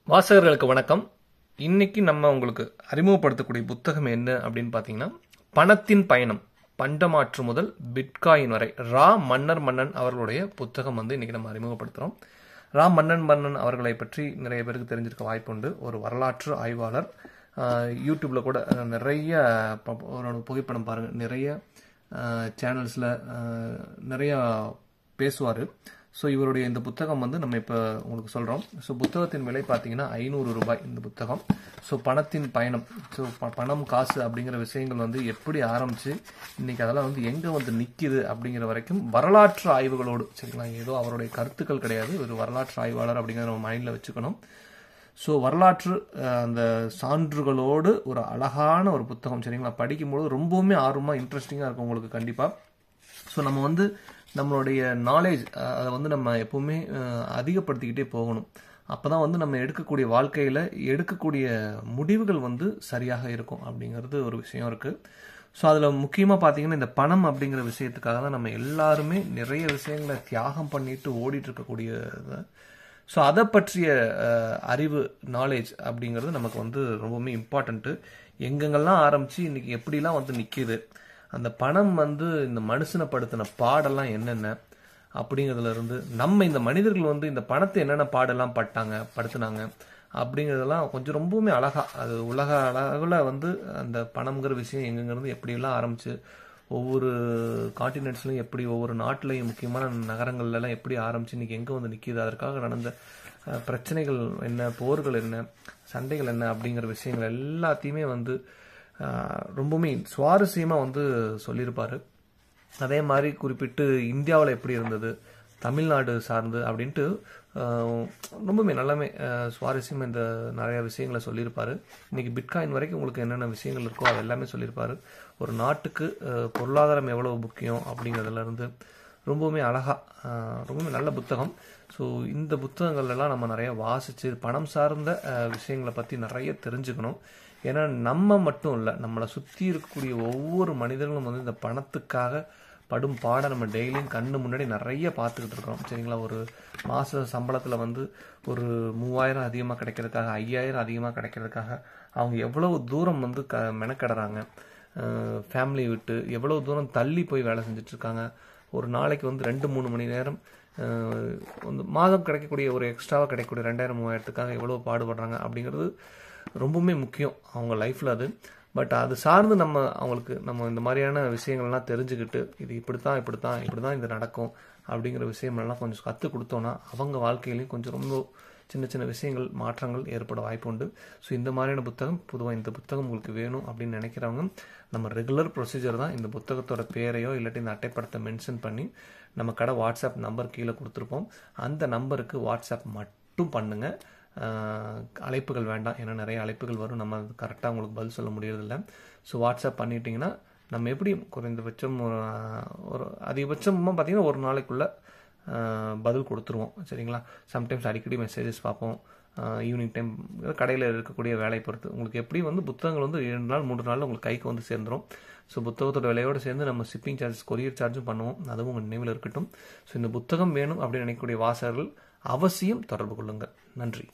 வாசகர்களுக்கு வணக்கம். இன்னைக்கு நம்ம உங்களுக்கு அறிமுகப்படுத்தக்கூடிய புத்தகம் என்ன அப்படின்னு பார்த்தீங்கன்னா, பணத்தின் பயணம் பண்டமாற்று முதல் பிட்காயின் வரை ரா மன்னன் அவர்களுடைய புத்தகம் இன்னைக்கு நம்ம அறிமுகப்படுத்துகிறோம். ரா மன்னன் அவர்களை பற்றி நிறைய பேருக்கு தெரிஞ்சிருக்க வாய்ப்புண்டு. ஒரு வரலாற்று ஆய்வாளர். யூடியூப்ல கூட நிறைய புகைப்படம் பாருங்க, நிறைய சேனல்ஸில் நிறைய பேசுவார். ஸோ இவருடைய இந்த புத்தகம் நம்ம இப்போ உங்களுக்கு சொல்கிறோம். ஸோ புத்தகத்தின் விலை பார்த்தீங்கன்னா 500 ரூபாய் இந்த புத்தகம். ஸோ பணத்தின் பயணம், ஸோ பணம் காசு அப்படிங்கிற விஷயங்கள் எப்படி ஆரம்பித்து இன்றைக்கி அதெல்லாம் எங்கே நிற்கிது அப்படிங்கிற வரைக்கும் வரலாற்று ஆய்வுகளோடு, சரிங்களா, ஏதோ அவருடைய கருத்துக்கள் கிடையாது, ஒரு வரலாற்று ஆய்வாளர் அப்படிங்கிறத நம்ம மைண்டில் வச்சுக்கணும். ஸோ வரலாற்று அந்த சான்றுகளோடு ஒரு அழகான ஒரு புத்தகம், சரிங்களா, படிக்கும்போது ரொம்பவுமே ஆர்வமாக இன்ட்ரெஸ்டிங்காக இருக்கும் உங்களுக்கு கண்டிப்பாக. ஸோ நம்ம நம்மளுடைய நாலேஜ் அதை நம்ம எப்பவுமே அதிகப்படுத்திக்கிட்டே போகணும். அப்போ தான் நம்ம எடுக்கக்கூடிய வாழ்க்கையில் எடுக்கக்கூடிய முடிவுகள் சரியாக இருக்கும் அப்படிங்கிறது ஒரு விஷயம் இருக்குது. ஸோ அதில் முக்கியமாக பார்த்தீங்கன்னா, இந்த பணம் அப்படிங்கிற விஷயத்துக்காக தான் நம்ம எல்லாருமே நிறைய விஷயங்களை தியாகம் பண்ணிட்டு ஓடிட்டு இருக்கக்கூடியது. ஸோ அதை பற்றிய அறிவு, நாலேஜ் அப்படிங்கிறது நமக்கு ரொம்பவுமே இம்பார்ட்டண்ட்டு. எங்கெங்கெல்லாம் ஆரம்பித்து இன்றைக்கி எப்படிலாம் நிற்கிது, அந்த பணம் இந்த மனுஷனை படுத்தின பாடெல்லாம் என்னென்ன அப்படிங்கிறதுலேருந்து, நம்ம இந்த மனிதர்கள் இந்த பணத்தை என்னென்ன பாடெல்லாம் படுத்தினாங்க அப்படிங்கிறதெல்லாம் கொஞ்சம் ரொம்பவுமே அழகாக, அது உலக அளவில் அந்த பணம்ங்கிற விஷயம் எங்கெங்கிருந்து எப்படியெல்லாம் ஆரம்பிச்சு ஒவ்வொரு காண்டினென்ட்ஸ்லையும் எப்படி, ஒவ்வொரு நாட்டிலையும் முக்கியமான நகரங்கள்லாம் எப்படி ஆரம்பிச்சு இன்றைக்கி எங்கே நிற்கிது, அதற்காக நடந்த பிரச்சனைகள் என்ன, போர்கள் என்ன, சண்டைகள் என்ன அப்படிங்கிற விஷயங்கள் எல்லாத்தையுமே ரொம்பவுமே சுவாரஸ்யமாக சொல்லியிருப்பார். அதே மாதிரி குறிப்பிட்டு இந்தியாவில் எப்படி இருந்தது, தமிழ்நாடு சார்ந்து அப்படின்ட்டு ரொம்பவுமே நல்லாமே சுவாரஸ்யமாக இந்த நிறைய விஷயங்களை சொல்லியிருப்பார். இன்றைக்கி பிட்காயின் வரைக்கும் உங்களுக்கு என்னென்ன விஷயங்கள் இருக்கோ அது எல்லாமே சொல்லியிருப்பார். ஒரு நாட்டுக்கு பொருளாதாரம் எவ்வளோ முக்கியம் அப்படிங்கிறதுலேருந்து ரொம்பவுமே அழகாக, ரொம்பவுமே நல்ல புத்தகம். ஸோ இந்த புத்தகங்கள்லாம் நம்ம நிறைய வாசித்து பணம் சார்ந்த விஷயங்களை பற்றி நிறைய தெரிஞ்சுக்கணும். ஏன்னா நம்ம மட்டும் இல்லை, நம்மளை சுற்றி இருக்கக்கூடிய ஒவ்வொரு மனிதர்களும் இந்த பணத்துக்காக படும் பாடை நம்ம டெய்லியும் கண்ணு முன்னாடி நிறைய பார்த்துக்கிட்டு இருக்கிறோம், சரிங்களா. ஒரு மாத சம்பளத்தில் ஒரு 3000 அதிகமாக கிடைக்கிறதுக்காக, 5000 அதிகமாக கிடைக்கிறதுக்காக அவங்க எவ்வளவு தூரம் மெனக்கடுறாங்க, ஃபேமிலியை விட்டு எவ்வளவு தூரம் தள்ளி போய் வேலை செஞ்சிட்ருக்காங்க. ஒரு நாளைக்கு 2-3 மணி நேரம் மாதம் கிடைக்கக்கூடிய ஒரு எக்ஸ்ட்ராவாக கிடைக்கக்கூடிய 2000-3000த்துக்காக எவ்வளோ பாடுபடுறாங்க அப்படிங்கிறது ரொம்பவுமே முக்கியம் அவங்க லைஃப்பில் அது. பட் அது சார்ந்து அவங்களுக்கு நம்ம இந்த மாதிரியான விஷயங்கள்லாம் தெரிஞ்சுக்கிட்டு, இது இப்படி தான் இது நடக்கும் அப்படிங்கிற விஷயங்கள்லாம் கொஞ்சம் கற்றுக் கொடுத்தோன்னா அவங்க வாழ்க்கையிலையும் கொஞ்சம் ரொம்ப சின்ன சின்ன விஷயங்கள், மாற்றங்கள் ஏற்பட வாய்ப்பு உண்டு. ஸோ இந்த மாதிரியான புத்தகம், பொதுவாக இந்த புத்தகம் உங்களுக்கு வேணும் அப்படின்னு நினைக்கிறவங்க நம்ம ரெகுலர் ப்ரொசீஜர் தான், இந்த புத்தகத்தோட பேரையோ இல்லாட்டி இந்த அட்டைப்படத்தை மென்ஷன் பண்ணி நம்ம கடை வாட்ஸ்அப் நம்பர் கீழே கொடுத்துருப்போம், அந்த நம்பருக்கு வாட்ஸ்அப் மட்டும் பண்ணுங்கள். அழைப்புகள் வேண்டாம், ஏன்னா நிறைய அழைப்புகள் வரும், நம்ம கரெக்டாக உங்களுக்கு பதில் சொல்ல முடியறதில்ல. ஸோ வாட்ஸ்அப் பண்ணிட்டீங்கன்னா நம்ம எப்படி குறைந்தபட்சம் ஒரு அதிகபட்சமாக பார்த்தீங்கன்னா ஒரு நாளைக்குள்ளே பதில் கொடுத்துருவோம், சரிங்களா. சம்டைம்ஸ் அடிக்கடி மெசேஜஸ் பார்ப்போம், ஈவினிங் டைம் கடையில் இருக்கக்கூடிய வேலையை பொறுத்து உங்களுக்கு எப்படி புத்தகங்கள் 2 நாள் 3 நாளில் உங்களுக்கு கைக்கு சேர்ந்துடும். ஸோ புத்தகத்தோட விலையோடு சேர்ந்து நம்ம ஷிப்பிங் சார்ஜஸ், கொரியர் சார்ஜும் பண்ணுவோம், அதுவும் உங்கள் நினைவில் இருக்கட்டும். ஸோ இந்த புத்தகம் வேணும் அப்படின்னு நினைக்கக்கூடிய வாசகர்கள் அவசியம் தொடர்பு கொள்ளுங்கள். நன்றி.